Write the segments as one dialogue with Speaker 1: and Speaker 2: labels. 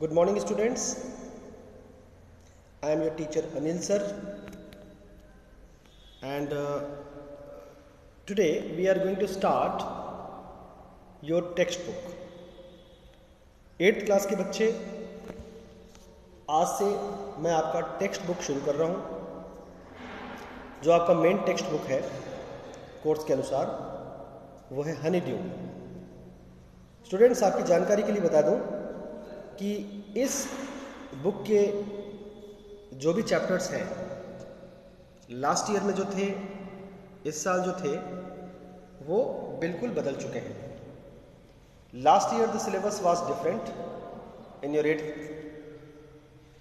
Speaker 1: Good morning, students. I am your teacher Anil sir, and today we are going to start your textbook. 8th class के बच्चे, आज से मैं आपका text book शुरू कर रहा हूँ। जो आपका मेन टेक्स्ट बुक है कोर्स के अनुसार, वो है हनी ड्यू। स्टूडेंट्स, आपकी जानकारी के लिए बता दूं कि इस बुक के जो भी चैप्टर्स हैं, लास्ट ईयर में जो थे, इस साल जो थे, वो बिल्कुल बदल चुके हैं। Last year the syllabus was different in your 8th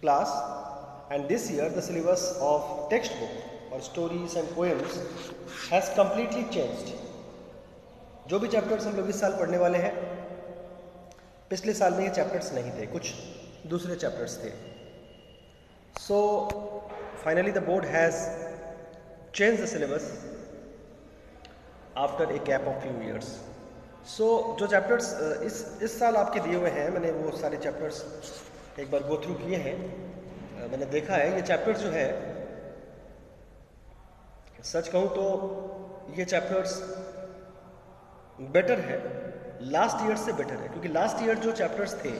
Speaker 1: class, and this year the syllabus of text book और stories and poems has completely changed. जो भी चैप्टर्स हम लोग इस साल पढ़ने वाले हैं, पिछले साल में ये चैप्टर्स नहीं थे, कुछ दूसरे चैप्टर्स थे। So finally the board has change the syllabus after a gap of few years. So जो चैप्टर्स इस साल आपके दिए हुए हैं, मैंने वो सारे चैप्टर्स एक बार गो थ्रू किए हैं। मैंने देखा है ये चैप्टर्स जो है, सच कहूँ तो ये चैप्टर्स बेटर है, लास्ट ईयर से बेटर है, क्योंकि लास्ट ईयर जो चैप्टर्स थे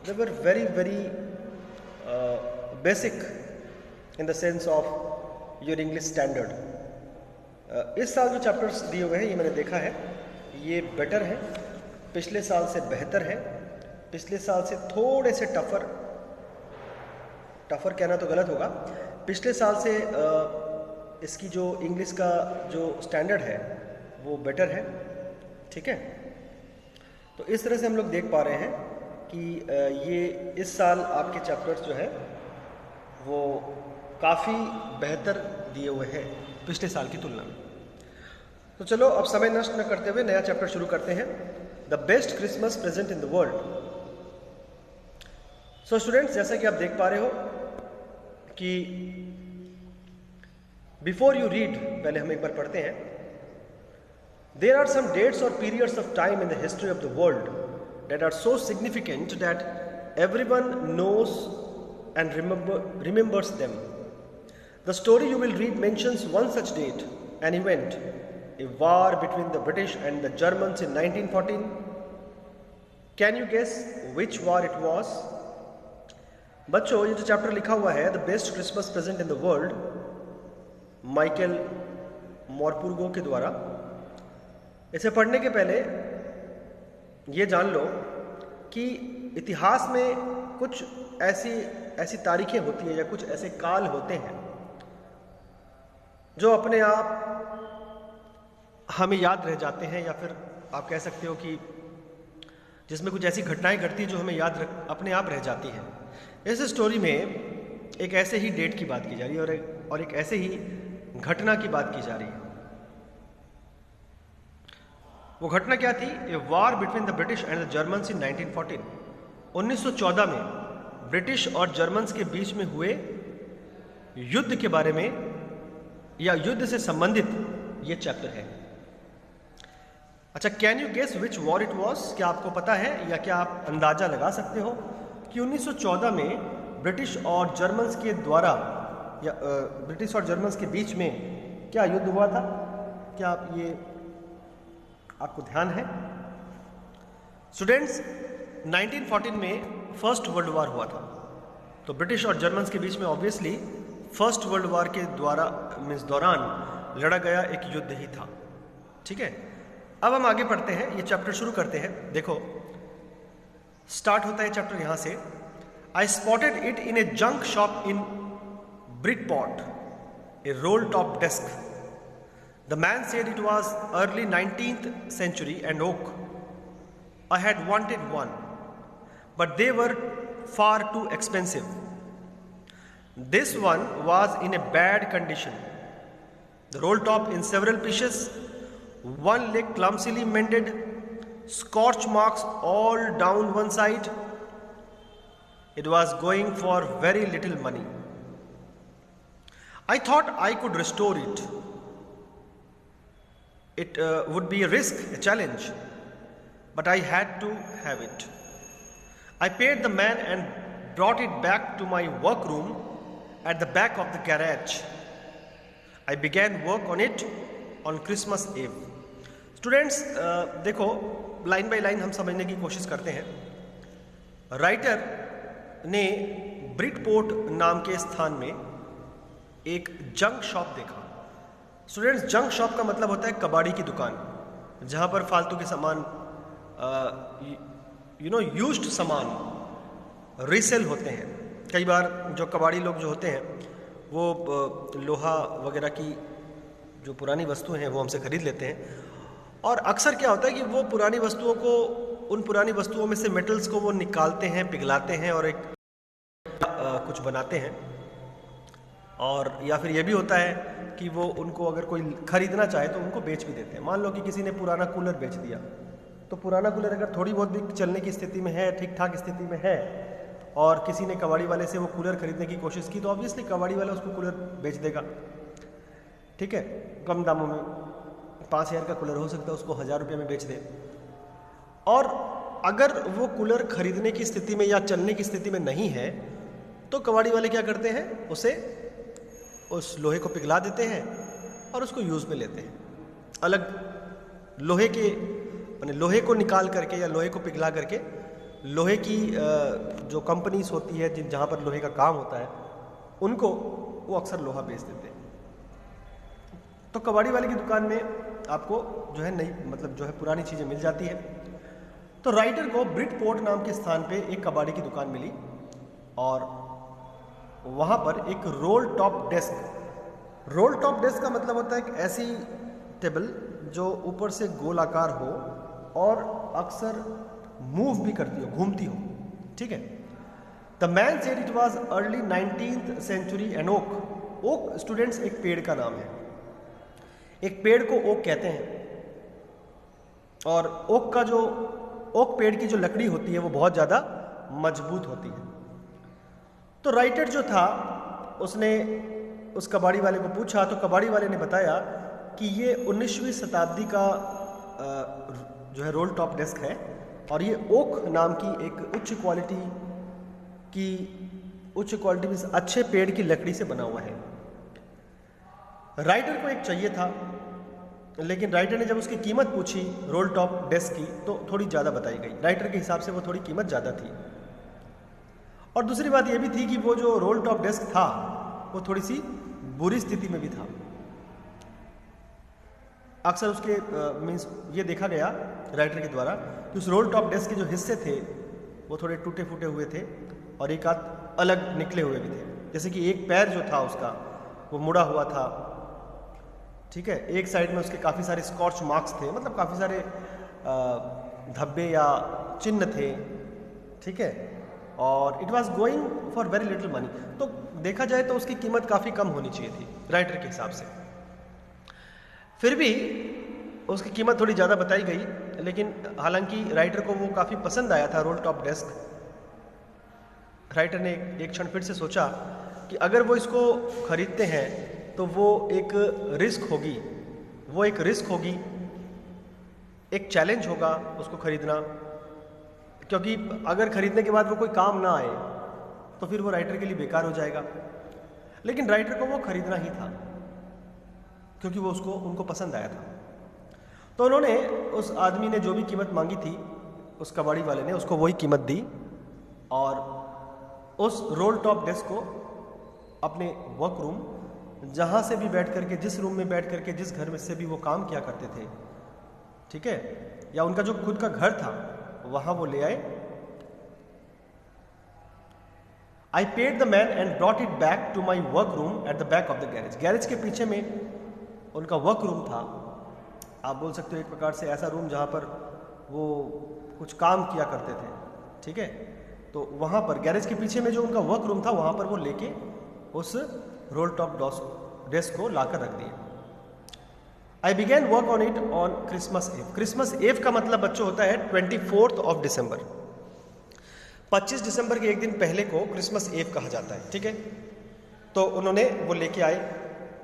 Speaker 1: they were very very basic in the sense of your English standard. इस साल जो चैप्टर्स दिए हुए हैं, ये मैंने देखा है, ये बेटर है, पिछले साल से बेहतर है। पिछले साल से थोड़े से टफ़र कहना तो गलत होगा, पिछले साल से इसकी जो इंग्लिश का जो स्टैंडर्ड है वो बेटर है। ठीक है, तो इस तरह से हम लोग देख पा रहे हैं कि ये इस साल आपके चैप्टर्स जो है वो काफ़ी बेहतर दिए हुए हैं पिछले साल की तुलना में। तो चलो अब समय नष्ट न करते हुए नया चैप्टर शुरू करते हैं, the best Christmas present in the world. So students, जैसा कि आप देख पा रहे हो कि बिफोर यू रीड, पहले हम एक बार पढ़ते हैं। There are some dates or periods of time in the history of the world that are so significant that everyone knows and remembers them. The story you will read mentions one such date, an event, a war between the British and the Germans in 1914. Can you guess which war it was? बच्चों, ये जो chapter लिखा हुआ है the best Christmas present in the world, Michael Morpurgo के द्वारा, इसे पढ़ने के पहले ये जान लो कि इतिहास में कुछ ऐसी तारीखें होती हैं या कुछ ऐसे काल होते हैं जो अपने आप हमें याद रह जाते हैं, या फिर आप कह सकते हो कि जिसमें कुछ ऐसी घटनाएं घटती हैं जो हमें अपने आप रह जाती हैं। इस स्टोरी में एक ऐसे ही डेट की बात की जा रही है और एक ऐसे ही घटना की बात की जा रही है। वो घटना क्या थी? A war between the British and the Germans in 1914। 1914 में ब्रिटिश और जर्मन्स के बीच में हुए युद्ध के बारे में या युद्ध से संबंधित ये चैप्टर है। अच्छा, can you guess which war it was? क्या आपको पता है या क्या आप अंदाजा लगा सकते हो कि 1914 में ब्रिटिश और जर्मन्स के द्वारा या ब्रिटिश और जर्मन्स के बीच में क्या युद्ध हुआ था? क्या आपको ध्यान है? स्टूडेंट्स, 1914 में फर्स्ट वर्ल्ड वॉर हुआ था, तो ब्रिटिश और जर्मन्स के बीच में ऑब्वियसली फर्स्ट वर्ल्ड वॉर के दौरान लड़ा गया एक युद्ध ही था। ठीक है, अब हम आगे पढ़ते हैं, ये चैप्टर शुरू करते हैं। देखो, स्टार्ट होता है चैप्टर यहां से। I spotted it in a junk shop in Bridport, a roll top desk. The man said it was early 19th century and oak. I had wanted one, but they were far too expensive. This one was in a bad condition. The roll top in several pieces, one leg clumsily mended, scorch marks all down one side. It was going for very little money. I thought I could restore it. It would be a risk, a challenge, but I had to have it. I paid the man and brought it back to my workroom at the back of the garage. I began work on it on Christmas Eve. Students देखो, line by line हम समझने की कोशिश करते हैं। Writer ने ब्रिटपोर्ट नाम के स्थान में एक जंक शॉप देखा। स्टूडेंट्स, जंक शॉप का मतलब होता है कबाड़ी की दुकान, जहाँ पर फालतू के सामान, यूज्ड सामान रीसेल होते हैं। कई बार जो कबाड़ी लोग जो होते हैं वो लोहा वगैरह की जो पुरानी वस्तुएं हैं वो हमसे खरीद लेते हैं, और अक्सर क्या होता है कि वो पुरानी वस्तुओं को, उन पुरानी वस्तुओं में से मेटल्स को वो निकालते हैं, पिघलाते हैं और एक कुछ बनाते हैं। और या फिर ये भी होता है कि वो उनको अगर कोई खरीदना चाहे तो उनको बेच भी देते हैं। मान लो कि किसी ने पुराना कूलर बेच दिया, तो पुराना कूलर अगर थोड़ी बहुत भी चलने की स्थिति में है, ठीक ठाक स्थिति में है, और किसी ने कबाड़ी वाले से वो कूलर खरीदने की कोशिश की, तो ऑब्वियसली कबाड़ी वाला उसको कूलर बेच देगा। ठीक है, कम दामों में 5,000 का कूलर हो सकता है, उसको 1,000 रुपये में बेच दे। और अगर वो कूलर खरीदने की स्थिति में या चलने की स्थिति में नहीं है, तो कबाड़ी वाले क्या करते हैं, उस लोहे को पिघला देते हैं और उसको यूज़ में लेते हैं। अलग लोहे को निकाल करके या लोहे को पिघला करके लोहे की जो कंपनीज होती है जहाँ पर लोहे का काम होता है, उनको वो अक्सर लोहा बेच देते हैं। तो कबाड़ी वाले की दुकान में आपको जो है नई, मतलब जो है पुरानी चीज़ें मिल जाती है। तो राइटर को ब्रिटपोर्ट नाम के स्थान पे एक कबाड़ी की दुकान मिली, और वहाँ पर एक रोल टॉप डेस्क का मतलब होता है एक ऐसी टेबल जो ऊपर से गोलाकार हो और अक्सर मूव भी करती हो, घूमती हो। ठीक है। The man said it was early 19th century an oak students एक पेड़ का नाम है। एक पेड़ को ओक कहते हैं, और ओक पेड़ की जो लकड़ी होती है वो बहुत ज़्यादा मजबूत होती है। तो राइटर जो था उसने उस कबाड़ी वाले को पूछा, तो कबाड़ी वाले ने बताया कि ये 19वीं शताब्दी का जो है रोल टॉप डेस्क है, और ये ओक नाम की एक उच्च क्वालिटी में अच्छे पेड़ की लकड़ी से बना हुआ है। राइटर को एक चाहिए था, लेकिन राइटर ने जब उसकी कीमत पूछी रोल टॉप डेस्क की, तो थोड़ी ज़्यादा बताई गई। राइटर के हिसाब से वो थोड़ी कीमत ज़्यादा थी। और दूसरी बात ये भी थी कि वो जो रोल टॉप डेस्क था वो थोड़ी सी बुरी स्थिति में भी था। अक्सर उसके मीन्स ये देखा गया राइटर के द्वारा कि उस रोल टॉप डेस्क के जो हिस्से थे वो थोड़े टूटे फूटे हुए थे, और एक आध अलग निकले हुए भी थे। जैसे कि एक पैर जो था उसका वो मुड़ा हुआ था। ठीक है, एक साइड में उसके काफ़ी सारे स्कॉच मार्क्स थे, मतलब काफ़ी सारे धब्बे या चिन्ह थे। ठीक है, और it was going for very little money. तो देखा जाए तो उसकी कीमत काफ़ी कम होनी चाहिए थी राइटर के हिसाब से। फिर भी उसकी कीमत थोड़ी ज़्यादा बताई गई, लेकिन हालांकि राइटर को वो काफ़ी पसंद आया था रोल टॉप डेस्क। राइटर ने एक क्षण फिर से सोचा कि अगर वो इसको खरीदते हैं तो वो एक रिस्क होगी, एक चैलेंज होगा उसको खरीदना, क्योंकि अगर खरीदने के बाद वो कोई काम ना आए तो फिर वो राइटर के लिए बेकार हो जाएगा। लेकिन राइटर को वो खरीदना ही था, क्योंकि वो उनको पसंद आया था। तो उन्होंने, उस आदमी ने जो भी कीमत मांगी थी, उस कबाड़ी वाले ने उसको वही कीमत दी, और उस रोल टॉप डेस्क को अपने वर्क रूम, जहाँ से भी बैठ करके, जिस रूम में बैठ करके, जिस घर में से भी वो काम किया करते थे, ठीक है, या उनका जो खुद का घर था, वहाँ वो ले आए। I paid the man and brought it back to my work room at the back of the garage. Garage के पीछे में उनका वर्क रूम था। आप बोल सकते हो एक प्रकार से ऐसा रूम जहाँ पर वो कुछ काम किया करते थे। ठीक है, तो वहाँ पर गैरेज के पीछे में जो उनका वर्क रूम था, वहाँ पर वो लेके उस रोल टॉप डेस्क को लाकर रख दिया। I began work on it on Christmas Eve. Christmas Eve का मतलब बच्चों होता है 24 ऑफ दिसंबर। 25 दिसंबर के एक दिन पहले को क्रिसमस एव कहा जाता है। ठीक है, तो उन्होंने वो लेके आए,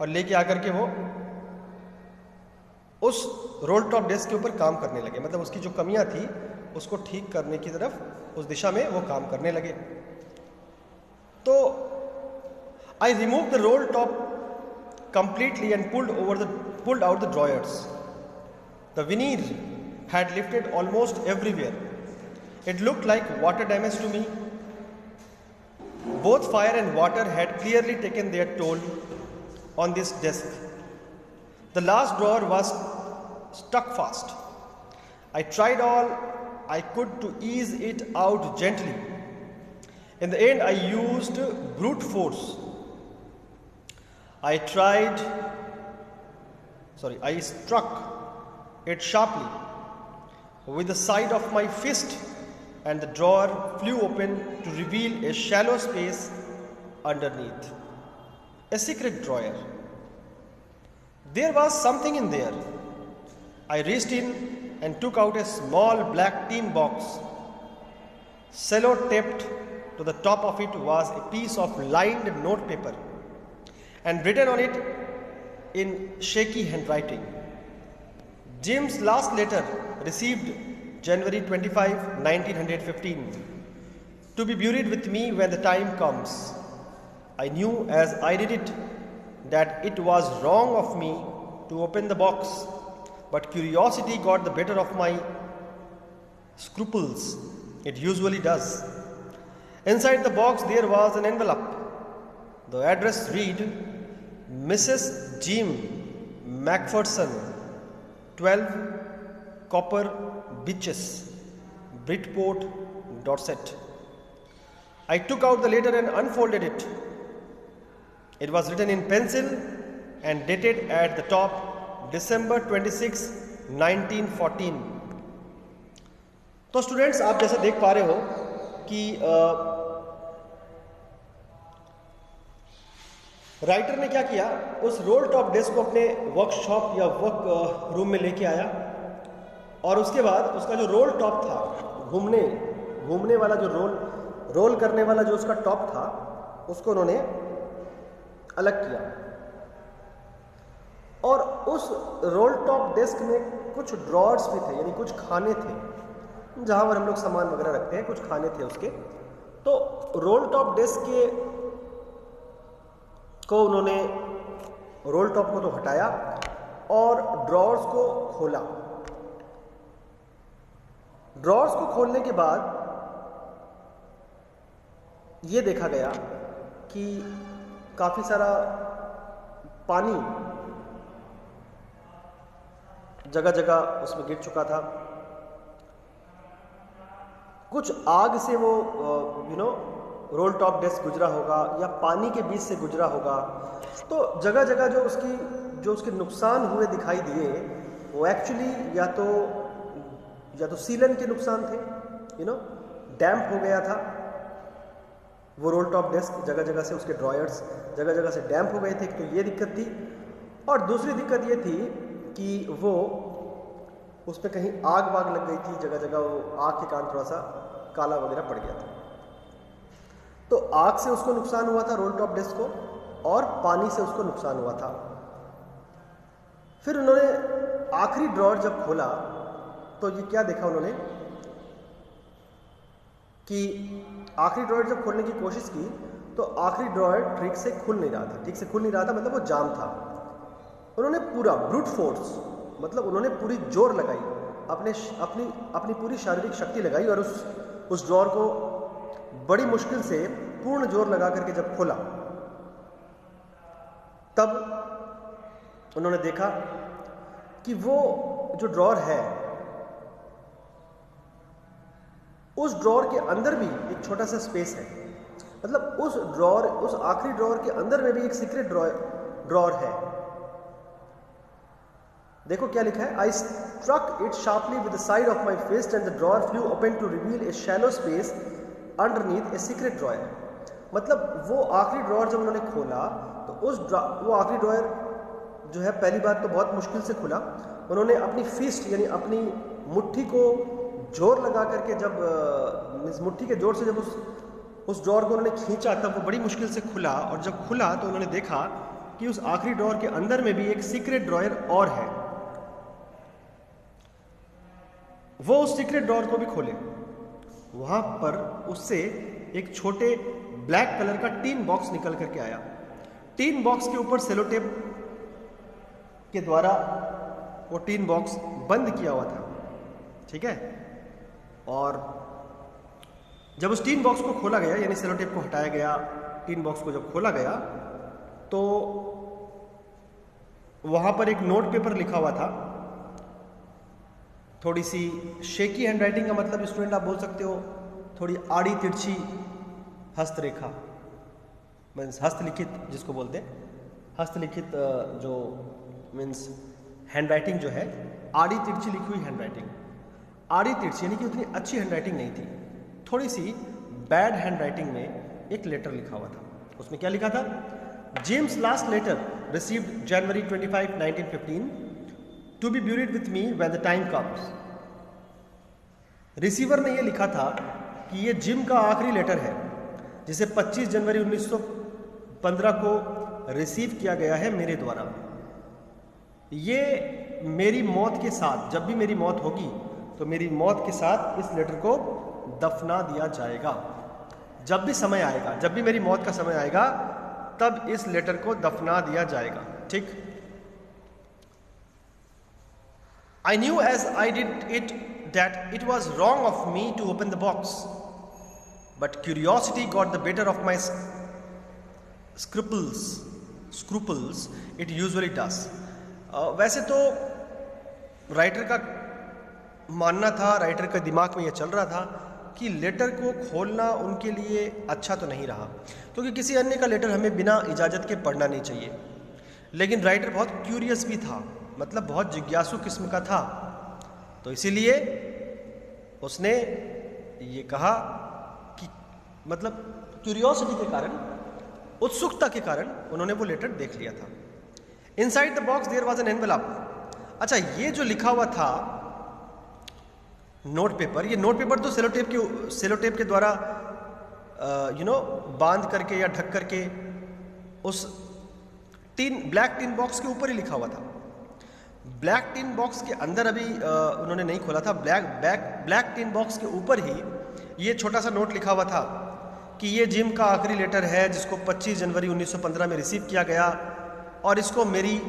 Speaker 1: और लेके आकर के वो उस रोल टॉप डेस्क के ऊपर काम करने लगे। मतलब उसकी जो कमियां थी उसको ठीक करने की तरफ, उस दिशा में वो काम करने लगे। तो I remove the role top completely and pulled out the drawers. The veneer had lifted almost everywhere. It looked like water damage to me. Both fire and water had clearly taken their toll on this desk. The last drawer was stuck fast. I tried all I could to ease it out gently. In the end, I used brute force. I struck it sharply with the side of my fist, and the drawer flew open to reveal a shallow space underneath. A secret drawer. There was something in there. I reached in and took out a small black tin box. Cello-taped to the top of it was a piece of lined notepaper, and written on it in shaky handwriting, Jim's last letter, received January 25, 1915, to be buried with me when the time comes. I knew as I read it that it was wrong of me to open the box, but curiosity got the better of my scruples. It usually does. Inside the box there was an envelope. The address read, Mrs. Jim Macpherson, 12 Copper Beaches, Bridport, Dorset. I took out the letter and unfolded it. It was written in pencil and dated at the top December 26, 1914. तो students, आप जैसे देख पा रहे हो कि writer ने क्या किया, उस रोल टॉप डेस्क को अपने वर्कशॉप या वर्क रूम में लेके आया, और उसके बाद उसका जो रोल टॉप था, घूमने वाला जो रोल करने वाला जो उसका टॉप था, उसको उन्होंने अलग किया। और उस रोल टॉप डेस्क में कुछ ड्रॉर्स भी थे, यानी कुछ खाने थे जहां पर हम लोग सामान वगैरह रखते हैं, कुछ खाने थे उसके। तो रोल टॉप डेस्क को उन्होंने रोल टॉप को तो हटाया और ड्रॉर्स को खोला। ड्रॉर्स को खोलने के बाद ये देखा गया कि काफी सारा पानी जगह जगह उसमें गिर चुका था। कुछ आग से वो रोल टॉप डेस्क गुजरा होगा या पानी के बीच से गुजरा होगा। तो जगह जगह जो उसके नुकसान हुए दिखाई दिए, वो एक्चुअली या तो सीलन के नुकसान थे, डैम्प हो गया था वो रोल टॉप डेस्क, जगह जगह से उसके ड्रॉयर्स जगह जगह से डैम्प हो गए थे, तो ये दिक्कत थी। और दूसरी दिक्कत ये थी कि वो उसमें कहीं आग वाग लग गई थी, जगह जगह वो आग के कारण थोड़ा सा काला वगैरह पड़ गया था। तो आग से उसको नुकसान हुआ था रोल टॉप डेस्क को, और पानी से उसको नुकसान हुआ था। फिर उन्होंने आखिरी ड्रॉअर जब खोला तो ये क्या देखा उन्होंने कि आखिरी ड्रॉअर जब खोलने की कोशिश की तो आखिरी ड्रॉअर ठीक से खुल नहीं रहा था, मतलब वो जाम था। उन्होंने पूरा ब्रूट फोर्स, मतलब उन्होंने पूरी जोर लगाई, अपनी पूरी शारीरिक शक्ति लगाई, और उस ड्रॉअर को बड़ी मुश्किल से पूर्ण जोर लगा करके जब खोला, तब उन्होंने देखा कि वो जो ड्रॉअर है, उस ड्रॉअर के अंदर भी एक छोटा सा स्पेस है। मतलब उस आखिरी ड्रॉअर के अंदर में भी एक सीक्रेट ड्रॉअर है। देखो क्या लिखा है, I struck it sharply with the side of my fist and the drawer flew open to reveal a shallow space underneath a secret drawer. मतलब वो आखिरी ड्रॉअर जब उन्होंने खोला तो वो आखिरी ड्रॉअर जो है, पहली बात तो बहुत मुश्किल से खुला। उन्होंने अपनी फिस्ट यानी अपनी मुट्ठी को जोर लगा करके, जब मुट्ठी के जोर से जब उस ड्रॉअर को उन्होंने खींचा, तब वो बड़ी मुश्किल से खुला। और जब खुला तो उन्होंने देखा कि उस आखिरी ड्रॉअर के अंदर में भी एक सीक्रेट ड्रॉयर और है। वो उस सीक्रेट ड्रॉअर को भी खोले, वहां पर उससे एक छोटे ब्लैक कलर का टीन बॉक्स निकल करके आया। टीन बॉक्स के ऊपर सेलो टेप के द्वारा वो टीन बॉक्स बंद किया हुआ था, ठीक है। और जब उस टीन बॉक्स को खोला गया, यानी सेलो टेप को हटाया गया, टीन बॉक्स को जब खोला गया तो वहां पर एक नोट पेपर लिखा हुआ था, थोड़ी सी शेकी हैंडराइटिंग का मतलब स्टूडेंट आप बोल सकते हो थोड़ी आड़ी तिरछी हस्तरेखा, मीन्स हस्तलिखित जिसको बोलते हैं, हस्तलिखित जो मीन्स हैंडराइटिंग जो है आड़ी तिरछी लिखी हुई हैंडराइटिंग, आड़ी तिरछी यानी कि उतनी अच्छी हैंडराइटिंग नहीं थी, थोड़ी सी बैड हैंडराइटिंग में एक लेटर लिखा हुआ था। उसमें क्या लिखा था? James last letter received January 25, 1915 to be buried with me when the time comes. Receiver ने यह लिखा था कि यह जिम का आखिरी लेटर है जिसे 25 जनवरी 1915 को रिसीव किया गया है मेरे द्वारा। ये मेरी मौत के साथ, जब भी मेरी मौत होगी तो मेरी मौत के साथ इस लेटर को दफना दिया जाएगा। जब भी समय आएगा, जब भी मेरी मौत का समय आएगा तब इस लेटर को दफना दिया जाएगा, ठीक। I knew as I did it that it was wrong of me to open the box, but curiosity got the better of my scruples it usually does. वैसे तो राइटर का मानना था, राइटर के दिमाग में यह चल रहा था कि लेटर को खोलना उनके लिए अच्छा तो नहीं रहा, क्योंकि किसी अन्य का लेटर हमें बिना इजाज़त के पढ़ना नहीं चाहिए। लेकिन राइटर बहुत क्यूरियस भी था, मतलब बहुत जिज्ञासु किस्म का था, तो इसीलिए उसने ये कहा कि मतलब क्यूरियोसिटी के कारण, उत्सुकता के कारण उन्होंने वो लेटर देख लिया था। Inside the box there was an envelope. अच्छा, ये जो लिखा हुआ था नोट पेपर, ये नोट पेपर तो सेलो टेप के द्वारा बांध करके या ढक करके उस ब्लैक टिन बॉक्स के ऊपर ही लिखा हुआ था। ब्लैक टिन बॉक्स के अंदर अभी उन्होंने नहीं खोला था, ब्लैक टिन बॉक्स के ऊपर ही ये छोटा सा नोट लिखा हुआ था कि ये जिम का आखिरी लेटर है जिसको 25 जनवरी 1915 में रिसीव किया गया और इसको मेरी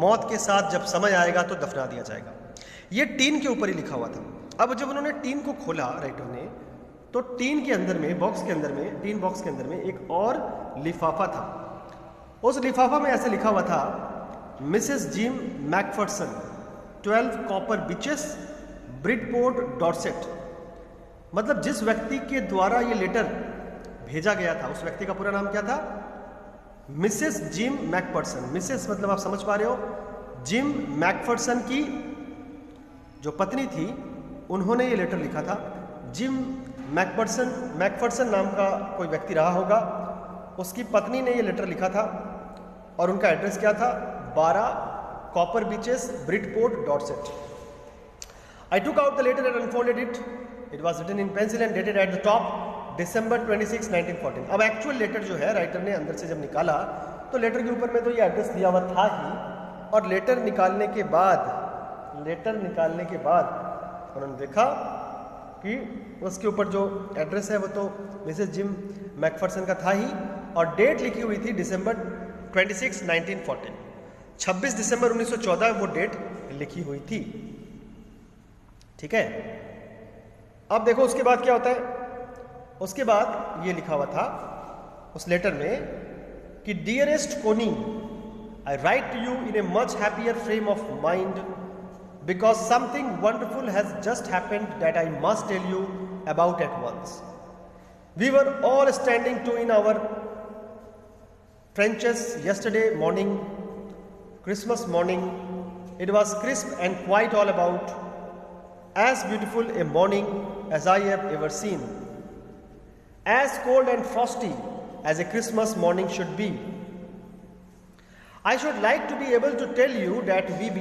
Speaker 1: मौत के साथ जब समय आएगा तो दफना दिया जाएगा। ये टीन के ऊपर ही लिखा हुआ था। अब जब उन्होंने टीन को खोला राइटर ने, तो टीन के अंदर में, टीन बॉक्स के अंदर में एक और लिफाफा था। उस लिफाफा में ऐसे लिखा हुआ था, Mrs Jim McPherson, 12 Copper Beeches, Bridport, Dorset. मतलब जिस व्यक्ति के द्वारा ये लेटर भेजा गया था उस व्यक्ति का पूरा नाम क्या था? Mrs Jim Macpherson. मिसेस मतलब आप समझ पा रहे हो, जिम मैकफर्सन की जो पत्नी थी उन्होंने ये लेटर लिखा था। जिम मैकफर्सन नाम का कोई व्यक्ति रहा होगा, उसकी पत्नी ने ये लेटर लिखा था और उनका एड्रेस क्या था? 12 copper beaches, Bridport, Dorset. I took out the letter and unfolded it. It was written in pencil and dated at the top December 26, 1914. अब एक्चुअल लेटर जो है राइटर ने अंदर से जब निकाला तो लेटर के ऊपर में तो ये एड्रेस दिया हुआ था ही, और लेटर निकालने के बाद उन्होंने देखा कि उसके ऊपर जो एड्रेस है वो तो मिसेस जिम मैकफर्सन का था ही, और डेट लिखी हुई थी दिसंबर 26, 1914। 26 दिसंबर 1914 वो डेट लिखी हुई थी, ठीक है। अब देखो उसके बाद क्या होता है। उसके बाद ये लिखा हुआ था उस लेटर में कि dearest Connie, I write to you in a much happier frame of mind because something wonderful has just happened that I must tell you about at once. We were all standing to in our trenches yesterday morning, Christmas morning. It was crisp and quite all about as beautiful a morning as I have ever seen, as cold and frosty as a Christmas morning should be. I should like to be able to tell you that we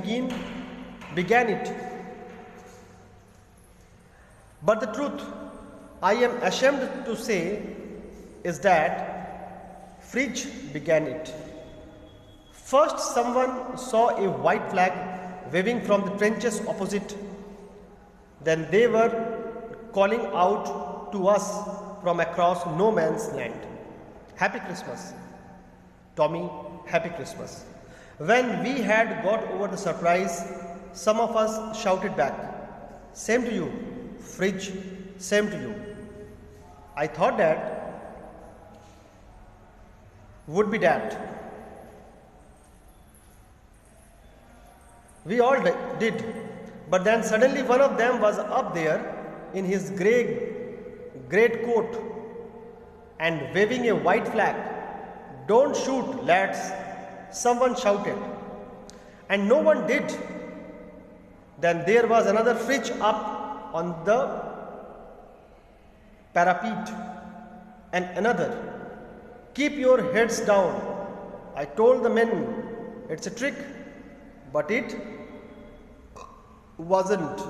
Speaker 1: began it, but the truth I am ashamed to say is that Fridge began it. First someone saw a white flag waving from the trenches opposite. Then they were calling out to us from across no man's land. Happy Christmas, Tommy, Happy Christmas. When we had got over the surprise, some of us shouted back, same to you, Fridge, same to you. I thought that would be that. We all did, but then suddenly one of them was up there in his great coat and waving a white flag. Don't shoot, lads, someone shouted. And no one did. Then there was another Fridge up on the parapet, and another. Keep your heads down. I told the men it's a trick, but it wasn't.